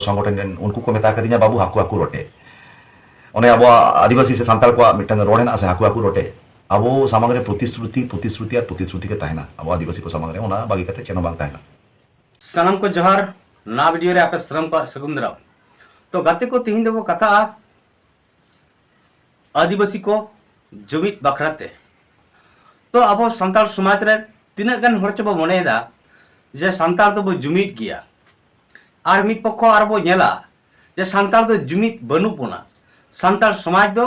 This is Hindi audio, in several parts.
संगठन उनको को मेता कदिया बाबू हाकु हाकु रोटे ओने अब आदिवासी से सांताल को मिटन रोड है से हाकु हाकु रोटे अब सामग्रे प्रतिश्रुति प्रतिश्रुति और प्रतिश्रुति के तहना अब आदिवासी को सामग्रे ओना बागी कते चेनो बांग तहना सनम को जोहार ना वीडियो रे आपे श्रम को सगुंदरा तो गाते को तिहिन देबो कथा आदिवासी को जुमित बखराते तो अब सांताल समाज रे तीना गान हर चबो मनेदा जे सांताल तो बो जुमित गिया और मिट पक्ष और बो नेला जे सांताल तो जुमित बनु पोना सांताल समाज दो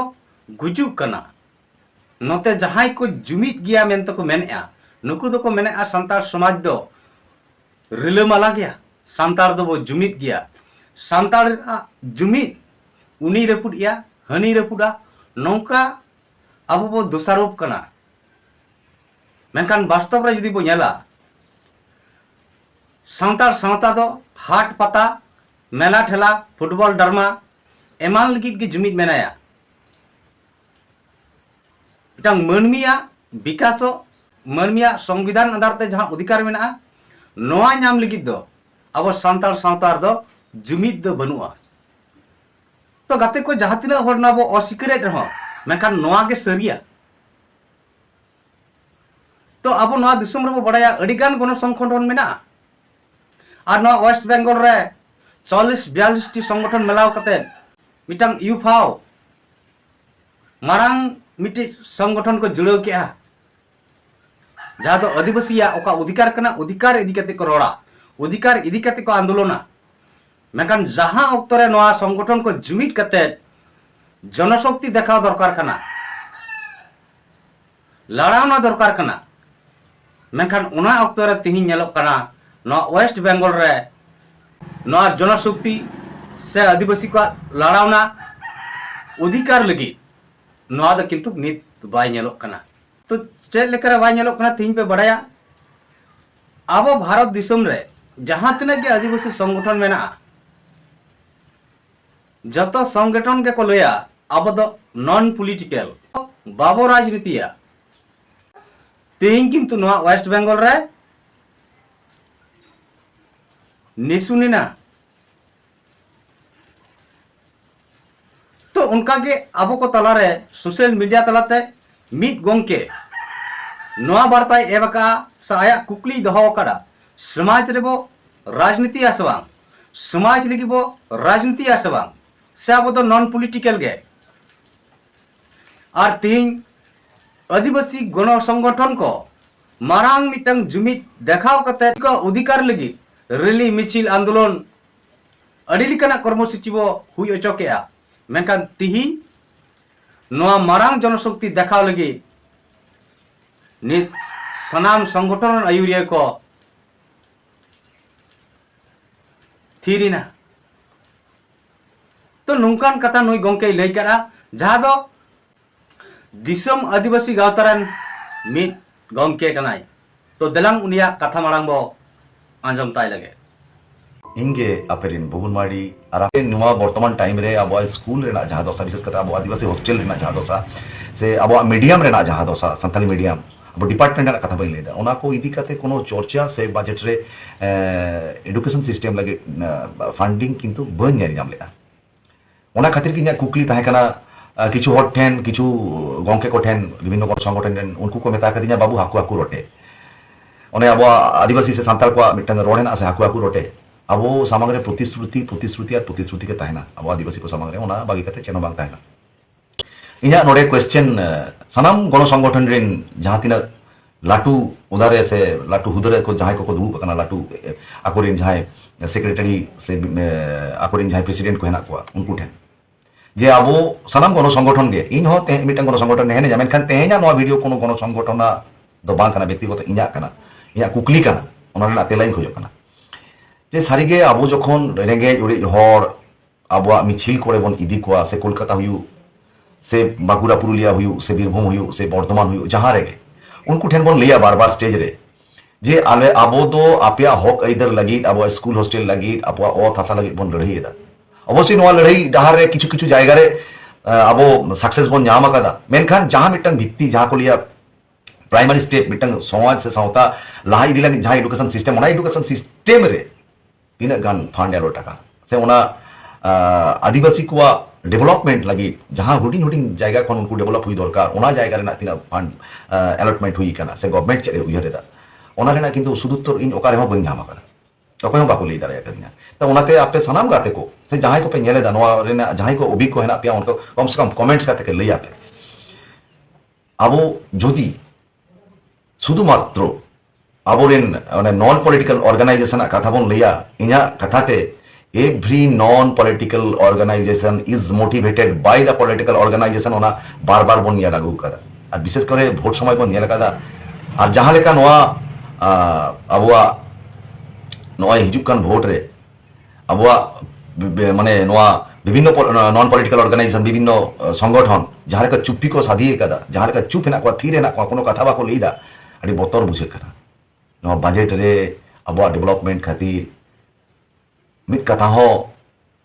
गुजुक कना नोते जहां को जुमित गिया मेन तो को मेनया नुकु दो को मेनया सांताल समाज दो रिलमाला गया सांताल दो बो जुमित गिया सांताल जुमित उनी रेपुडिया हनी रेपुडा नौका अब बो दोषारोप कना मेनखान वास्तव रे जदि बो नेला सांताल सावता दो हाट पता मेला ठेला फुटबॉल डरमा एमान लगित के जुमित मेनाया इटांग मनमिया विकासो मनमिया संविधान आधार ते जहां अधिकार मेना नोआ नाम लगित दो अब सांताल सावतार दो जुमित दो बनुआ तो गाते को जहां तिना हर ना बो असिक्रेट रहो मेनखान नोआ के सरिया तो अब नोआ दिसम रे बो बडाया अडिगान गण संगठन मेना और नोआ वेस्ट बेंगल रे 40-42 टी संगठन मिलाव कते मिटांग यूफाओ मारांग मिटे संगठन को जुड़ो क्या जहां तो आदिवासी ओका अधिकार कना अधिकार इदी कते को रोड़ा अधिकार इदी कते को आंदोलना मेकान जहां अक्तरे नोआ संगठन को जुमित कते जनशक्ति देखाव दरकार कना लड़ावना दरकार कना मेकान उना अक्तरे तिहिन नेलोक कना नोआ वेस्ट बेंगल रे नोआ जनशक्ति से आदिवासी को लड़ावना अधिकार लगी नोआ द किंतु नित बाय नेलोक कना तो चेक लेकर बाय नेलोक कना तिहिन पे बड़ाया अब भारत दिसम रे जहां तिना के आदिवासी संगठन मेना जतो संगठन के को लया अब द नॉन पॉलिटिकल बाबो राजनीतिया तिहिन किंतु नोआ वेस्ट बेंगल रे निसुनिना तो उनका के अब को तला रे सोशल मीडिया तलाते मिट गोंके नोआ वार्ता एवका साया कुकली दहो कड़ा समाज रे बो राजनीति आसवांग समाज लगी बो राजनीति आसवांग से अब तो नॉन पॉलिटिकल गे और तीन आदिवासी गण संगठन को मारांग मिटंग जुमित देखाव कते को अधिकार लगी रैली मिचिल आंदोलन अडिलिकना कर्मसूची बो हुई अचोकेया मेनखान तिही नोआ मारांग जनशक्ति देखाव लगी नित सनाम संगठन आयुरिया को थीरिना तो नुंकान कथा नुई गोंके लई करा जहां दो दिसम आदिवासी गावतारान मिट गोंके कनाय तो दलांग उनिया कथा मारांग बो आंजम ताई लगे इंगे अपेरिन बुगुनमाड़ी और आपे नुआ वर्तमान टाइम रे अब स्कूल रेना जहां दोसा विशेष करते अब आदिवासी हॉस्टल रेना जहां दोसा से अब मीडियम रेना जहां दोसा संताली मीडियम अब डिपार्टमेंट रे कथा बइन लेदा ओना को इदी कते कोनो चर्चा से बजट रे एजुकेशन सिस्टम लगे फंडिंग किंतु बन जारी जाम लेदा ओना खातिर कि कुकली ताहे कना किछु हट ठेन किछु गंके को ठेन विभिन्न संगठन उनको को मेता कदिया बाबू हाकु हाकु रोटे ओने अब आदिवासी से सांताल को मिटन रोड है से हाकु हाकु रोटे अब सामग्रे प्रतिश्रुति प्रतिश्रुति और प्रतिश्रुति के तहना अब आदिवासी को सामग्रे ओना बागी कते चेनो बांग तहना इया नोडे क्वेश्चन सनाम गण संगठन रेन जहां तिना लाटू उदारे से लाटू हुदरे को जहां को दुब कना लाटू अकोरिन जहां सेक्रेटरी से अकोरिन जहां प्रेसिडेंट को हेना को उनको ठेन जे अब सनाम गण संगठन गे इन हो ते मिटन गण संगठन हेने जामेन खान तेहेना नो वीडियो कोनो गण संगठन दो बांग कना व्यक्तिगत इया कना इया कुकली कना ओना रेना तेलाइन खोजो कना जे सारिगे अब जखन रेंगे उड़ी हर अब मिছিল करे बन इदी को से कोलकाता हुयु से बागुरा पुरुलिया हुयु से बीरभूम हुयु से बर्धमान हुयु जहां रेगे उनको ठेन बन लिया बार बार स्टेज रे जे आले अब दो आपिया हक इधर लगी अब स्कूल हॉस्टल लगी अब ओ थासा लगी बन लड़ाई दा अवश्य नोआ लड़ाई डहार रे किछु किछु जायगा रे अब सक्सेस बन नाम कदा मेनखान जहां मिटन भित्ति जहां को लिया प्राइमरी स्टेप मिटन समाज से सावता लहा इदी लगी जहां एजुकेशन सिस्टम ओना एजुकेशन सिस्टम रे तीन गान फंड एलो टाका से उना आदिवासी को डेवलपमेंट लगी जहां हुडिंग हुडिंग जायगा खन उनको डेवलप हुई दरकार उना जायगा रे ना तिना फंड अलॉटमेंट हुई कना से गवर्नमेंट चले उयहर दा उना रे ना किंतु सुदुत्तर इन ओकारे हो बन जामा कना अकय बाको लई दाड़ा कदिया तो उनाते आपे सनाम गाते को से जहां को पे नेले दा नवा रे ना जहां को ओबी को हेना पे उनको कम से कम कमेंट्स काते के लई आपे आबो जोदी शुधुमात्र आबोरेन माने नॉन पॉलिटिकल ऑर्गेनाइजेशन कथा बन लैया इना कथाते every non political organisation is motivated by the political organisation ओना बार बार बन निया लागू कदा और विशेष करे भोट समय बन निया कदा और जहां लेका नोआ आबोआ नोआ हिजुक कान भोट रे आबोआ माने नोआ विभिन्न नॉन पॉलिटिकल ऑर्गेनाइजेशन विभिन्न संगठन जहां लेका चुप्पी को साधिए कदा जहां लेका चुप हेना को थीर हेना को कोनो कथा बाको लईदा अड़ी बतर बुझे कना नोआ बजट रे आबोआ डेवलपमेंट खातिर मिट कथा हो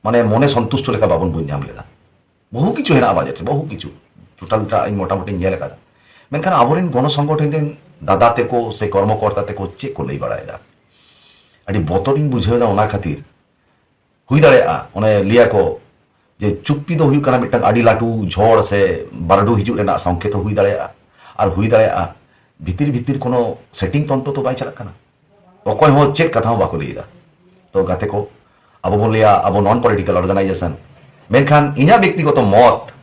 माने मने संतुष्ट लेका बाबन बुझ नाम लेदा बहु किछु हेना बजट रे बहु किछु टोटलटा इन मोटामुटी नेल कदा मेनखान आबोरेन गण संगठन रेन दादा तेको से कर्मकर्ता तेको चे को लई बाड़ायदा अड़ी बतरिन बुझेदा ओना खातिर हुई दाड़ेया ओने लिया को जे चुप्पी दो हुई कना मिटन अड़ी लाटू झड़ से बारडू हिजुक रेना संकेत हुई दाड़ेया और हुई दाड़ेया भितिर भितिर कोनो सेटिंग तंत्र तो बाय चला कना अकय हो चेक कथा हो बाको लईदा तो गाते को अब बोन लिया अब नॉन पॉलिटिकल ऑर्गेनाइजेशन मेनखान इना व्यक्तिगत मत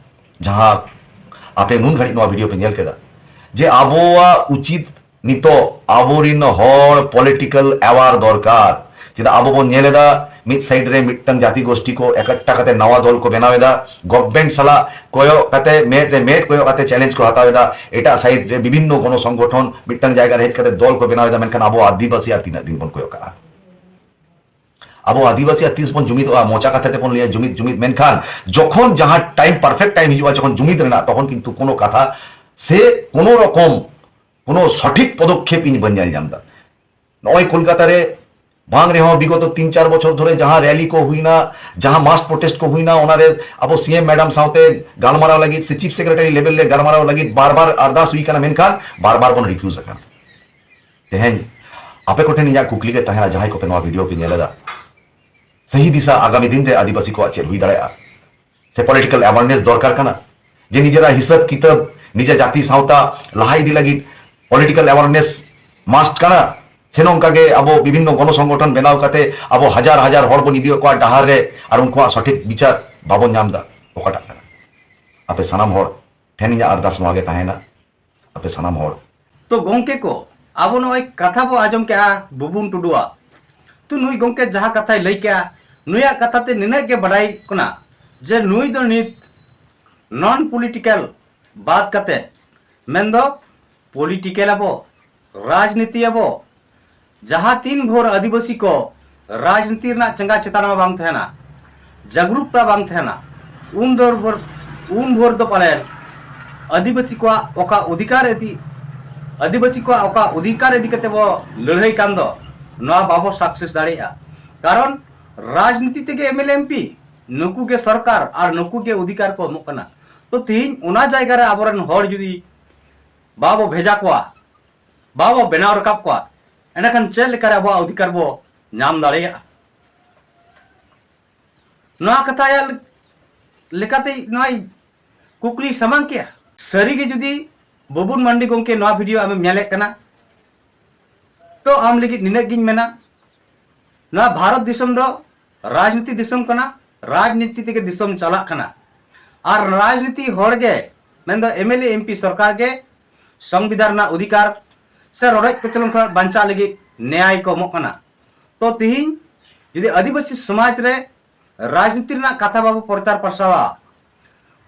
जहां आपे नुन घड़ी नवा वीडियो पे नेल केदा जे आबोआ उचित नितो आबोरिन हर पॉलिटिकल अवार दरकार चेदा आबो बोन नेलेदा मिड साइड रे मिटन जाति गोष्ठी को एकट्टा कते नवा दल को बनावेदा गवर्नमेंट सला कोयो कते मेट रे मेट कोयो कते चैलेंज को हटावेदा एटा साइड रे विभिन्न गण संगठन मिटन जायगा रे कते दल को बनावेदा मेनखान आबो आदिवासी आर तीन दिन बन कोयो का अब आदिवासी 30 बन जुमित मोचा कथाते बन लिया जुमित जुमित मेनखान जखन जहां टाइम परफेक्ट टाइम हिजुआ जखन जुमित रेना तखन किंतु कोनो कथा से कोनो रकम कोनो सठिक पदक्षेप इन बन जाल जामदा नय कोलकाता रे बांग रे हो विगत 3-4 बछर धरे जहां रैली को हुईना जहां मास प्रोटेस्ट को हुईना ओनारे अब सीएम मैडम साउते गालमारा लगी से चीफ सेक्रेटरी लेवल ले गालमारा लगी बार-बार अरदास हुई कना मेनखान बार-बार बन रिफ्यूज अकन तेहेन आपे कोठे निया कुकली के तहरा जहां को पे नवा वीडियो पे नेलेदा सही दिशा आगामी दिन रे आदिवासी को चेक हुई दाड़ा से पॉलिटिकल अवेयरनेस दरकार कना जे निजेरा हिसाब किताब निजे जाति सावता लहाई दी लगी पॉलिटिकल अवेयरनेस मास्ट कना से नोंका के अब विभिन्न गण संगठन बनाव काते अब हजार हजार हड़ बन इदियो को डहार रे और उनको सठिक विचार बाबन नामदा ओकाटा कना आपे सनाम हड़ ठेनिया अरदास नवा गे ताहेना आपे सनाम हड़ तो गोंके को अब नय कथा बो आजम के बुबुन टुडुआ तो नुई गोंके जहां कथा लई के नुया कथाते निने के बड़ाई कना जे नुई दो नित नॉन पॉलिटिकल बात कते मेंदो पॉलिटिकल अबो राजनीति अबो जहां 3 भोर आदिवासी को राजनीति ना चंगा चेतना बांग थेना जागरूकता बांग थेना उन भोर दो पाले आदिवासी को ओका अधिकार यदि आदिवासी को ओका अधिकार यदि कते बो लड़ाई कान दो नवा बाबो सक्सेस दाड़ेया कारण राजनीति तेगे एमएलए एमपी नुकु के सरकार और नुकु के अधिकार को एमोग कना तो तीन उना जायगा रे आबोरन हर जुदी बाबो भेजा कोआ बाबो बनाव रकाब कोआ एनाखान चेक लेकारे आबो अधिकार बो नाम दाड़ेया नवा कथा या लेकाते नय कुकली समांग के सरी के जुदी बबुन मांडी गोंके नवा वीडियो आमे नेले कना तो आम लगी निने गिन मेना ना भारत दिसम दो राजनीति दिसम कना राजनीति तेगे दिसम चला कना और राजनीति होड़गे मेंदो एमएलए एमपी सरकार के संविधान ना अधिकार से रड़ाई कचलन खा बंचा लगी न्याय को एमोग कना तो तिहिन यदि आदिवासी समाज रे राजनीति ना कथा बाबू प्रचार प्रसावा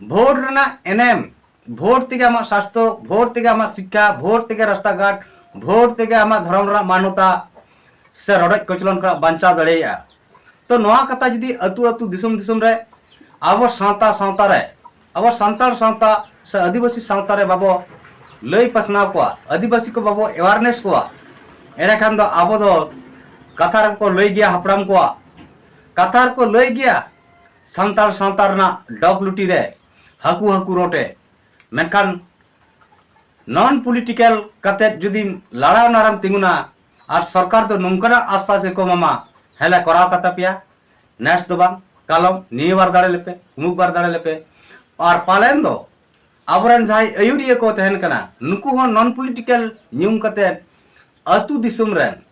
भोट ना एनएम भोट तेगे आमा स्वास्थ्य भोट तेगे आमा शिक्षा भोट तेगे रास्ता घाट भोट तेगे आमा धर्म रा मान्यता से रड़ाई कचलन खा बंचा दड़ेया तो नवा कथा जुदी अतु अतु दिसम दिसम रे अब सावता सावता रे अब संताल सावता से आदिवासी सावता रे बाबो लई पसनाव को आदिवासी को बाबो अवेयरनेस को एरे खान दो आबो दो कथा को लई गया हपड़ाम को कथा को लई गया संताल सावता ना डॉग लुटी रे हाकू हाकू रोटे मेनखान नॉन पॉलिटिकल कते जुदी लड़ाव नाराम तिंगुना और सरकार तो नंकना आश्वास को मामा हेला कराव कता पिया नेस दो बांग कालम निये बार दाड़े लेपे मुक बार दाड़े लेपे और पालेन दो आबरन जाय अयुरिया को तहन कना नुकु हो नॉन पॉलिटिकल न्यूम कते अतु दिसुम रेन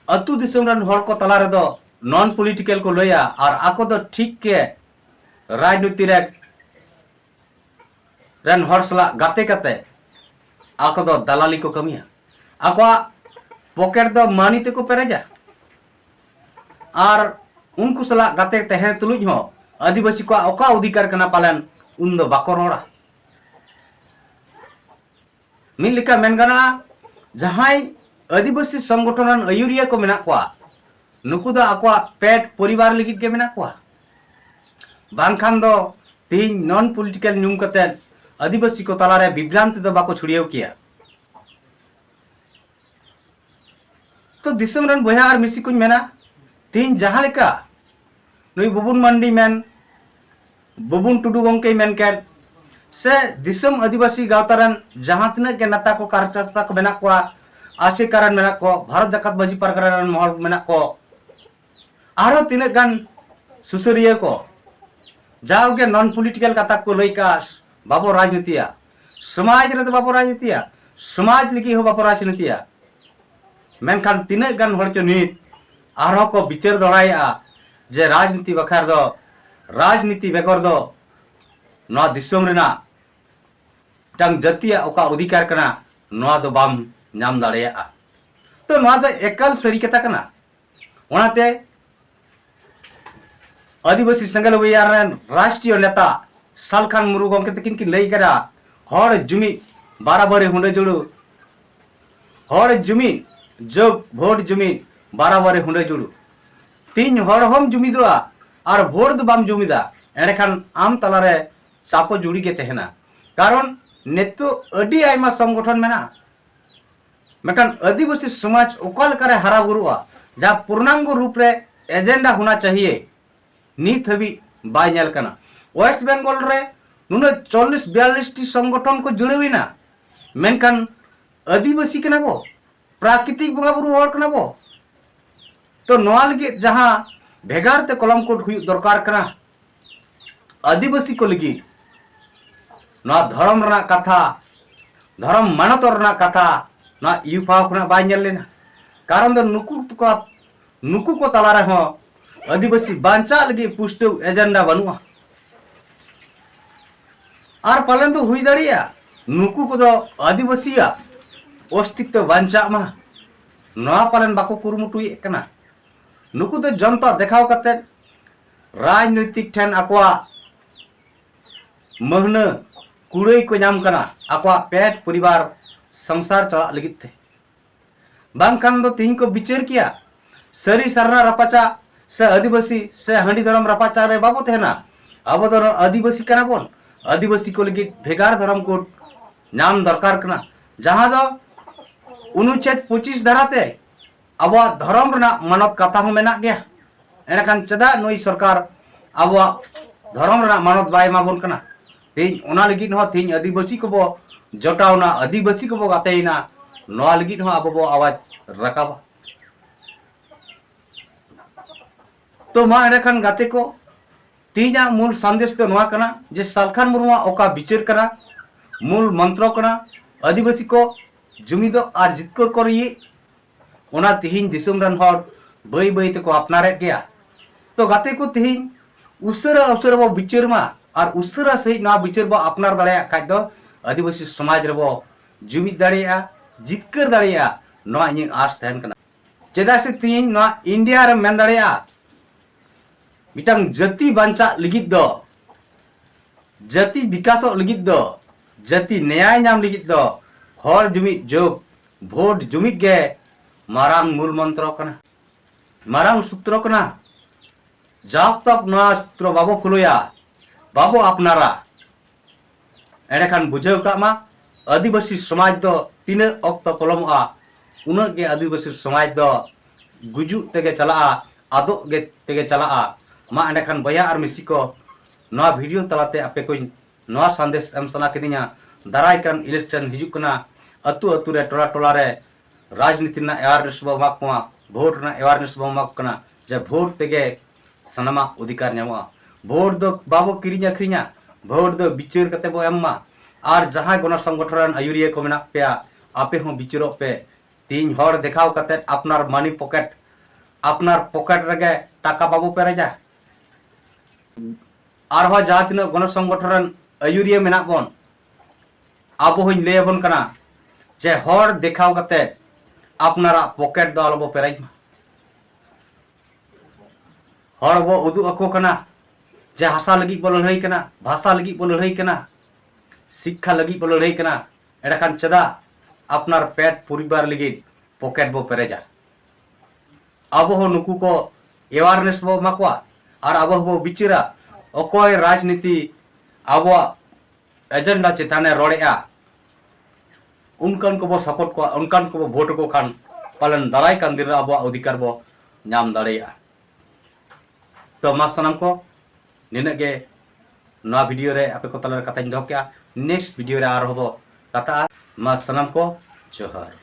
अतु दिसुम रेन हर को तला रे दो नॉन पॉलिटिकल को लया और आको दो ठीक के राजनीति रे रेन हर सला गाते कते आको दो दलाली को कमिया आको पॉकेट दो मानी ते को पेरेजा और उनको सला गाते तहन तुलुज हो आदिवासी को ओका अधिकार कना पालन उन दो बाको रोड़ा मिल लिका मेनगाना जहां आदिवासी संगठन अयुरिया को मेना को नुकु दो आको पेट परिवार लिगित के मेना को बांखान दो तीन नॉन पॉलिटिकल न्यूम कते आदिवासी को तलारे विभ्रांति दो बाको छुड़ियो किया तो दिसम रन बया और मिसी कुछ मेना तीन जहां लेका नुई बुबुन मंडी मेन बुबुन टुडू गंके मेन कैन से दिसम आदिवासी गावतारन जहां तिना के नता को कारचता को मेना को आशे कारण मेना को भारत जाकात बाजी परगरान महल मेना को आरो तिना गान सुसरिया को जाओगे नॉन पॉलिटिकल कथा को लइका बाबो राजनीतिया समाज रे बाबो राजनीतिया समाज लगी हो बाबो राजनीतिया मेनखान तिना गान हर चो नित आरो को विचार दड़ाया जे राजनीति बखार दो राजनीति बेगर दो नवा दिसम रेना टंग जतिया ओका अधिकार कना नवा दो बाम नाम दाड़ेया तो नवा दो एकल सरी कथा कना ओनाते आदिवासी संगल बयार राष्ट्रीय नेता सालखान मुरु गंके तकिन की लई करा हर जुमी बाराबारी हुंडे जुड़ू हर जुमी जोग भोट जुमी बाराबारी हुंडे जुड़ू तीन हर हम जुमी दो और भोट दो बाम जुमीदा एंडखान आम तलारे चापो जुड़ी के तहना कारण नेतो अडी आयमा संगठन मेना मेकन आदिवासी समाज ओकल करे हरा बुरुआ जा पूर्णांग रूप रे एजेंडा होना चाहिए नीत हबी बाय नेल कना वेस्ट बेंगल रे नुना 40-42 टी संगठन को जुड़ेविना मेनखान आदिवासी कना बो प्राकृतिक बंगा बुरु हर कना बो तो नोआ लगी जहां भेगार ते कलम कोड हुई दरकार कना आदिवासी को लगी नोआ धर्म रना कथा धर्म मानतर रना कथा नोआ यूफा खुना बाय नेल लेना कारण दो नुकु को तला रे हो आदिवासी बांचा लगी पुष्टव एजेंडा बनुआ और पालन तो हुई दाड़िया नुकु को दो आदिवासिया अस्तित्व बांचा मा नोआ पालन बाको कुरुमुटुई कना नुकु तो जनता देखाव कते राजनीतिक ठन आकवा महना कुड़ई को नाम कना आकवा पेट परिवार संसार चला लगित थे बांखान दो तीन को विचार किया सरी सरना रपाचा से आदिवासी से हंडी धर्म रपाचा रे बाबो तेना अब तो आदिवासी कना बोल आदिवासी को लगी भेगार धर्म को नाम दरकार कना जहां दो अनुच्छेद 25 धराते अब धर्म रना मानत कथा हो मेना गया एनखान चदा नई सरकार अब धर्म रना मानत बाय माबोन कना तीन ओना लगी हो तीन आदिवासी को बो जटावना आदिवासी को बो गातेना नोआ लगी हो अब बो आवाज रकाबा तो मा एनखान गाते को तीजा मूल संदेश तो नोआ कना जे सालखान मुरुआ ओका विचार कना मूल मंत्र कना आदिवासी को जुमिदो और जितकर करिए ओना तिहिन दिसुम रन हर बई बई ते को अपनारे गया तो गाते को तिहिन उसरा बो विचार मा और उसरा सही ना विचार बो अपनार दाड़िया खाज दो आदिवासी समाज रे बो जुमिद दाड़िया जितकर दाड़िया नोआ इन आस तहन कना चेदा से तिहिन नोआ इंडिया रे मेन दाड़िया मिटang जति बांचा लिगित दो जति विकास लिगित दो जति न्याय नाम लिगित दो हर जुमित जोग भोट जुमित गे मारांग मूल मंत्र कना मारांग सूत्र कना जाप तप ना सूत्र बाबो खुलोया बाबो अपनारा एंडखान बुझाव कामा आदिवासी समाज दो तीन अक्त पलमआ उन के आदिवासी समाज दो गुजु तेगे चला आदो गे तेगे चला मा एंडखान बया और मिसी को नवा वीडियो तलाते आपे को नवा संदेश एम सना किदिया दाराय कान इलेक्शन हिजुक कना अतु अतु रे टोला टोला रे राजनीति ना यार रिश्व माप भोट ना अवेयरनेस बो एमा कना जे भोट तेगे सनामा अधिकार ᱧᱟᱢᱚᱜᱼᱟ भोट दो बाबो किरिᱧ आखरिᱧा भोट दो बिचार कते बो एम्मा और जहां गण संगठन आयुरिया को मेना पे आपे हो बिचारो पे तीन हर देखाव कते अपनार मनी पॉकेट रगे टाका बाबू पेरेजा और हो जहां तिना गण संगठन आयुरिया मेना बन अब होइन लेबन कना जे हर देखाव कते अपनारा पॉकेट दो आलोबो पेरेज हर बो उदु अको कना जे हासा लगी बो लड़ाई कना भाषा लगी बो लड़ाई कना शिक्षा लगी बो लड़ाई कना एडाखान चदा अपनार पेट परिवार लगी पॉकेट बो पेरेजा अब हो नुकु को अवेयरनेस बो माकवा और अब बो बिचारा अकोय राजनीति अब एजेंडा चेताने रोड़ेआ उनकन को बो सपोर्ट को उनकन को बो वोट को खान पालन दाराय कान दिन अब अधिकार बो नाम दाड़ेया तो मा सनम को निनगे ना वीडियो रे आपे को तलर कथा दो क्या नेक्स्ट वीडियो रे आर होबो कथा मा सनम को जोहार।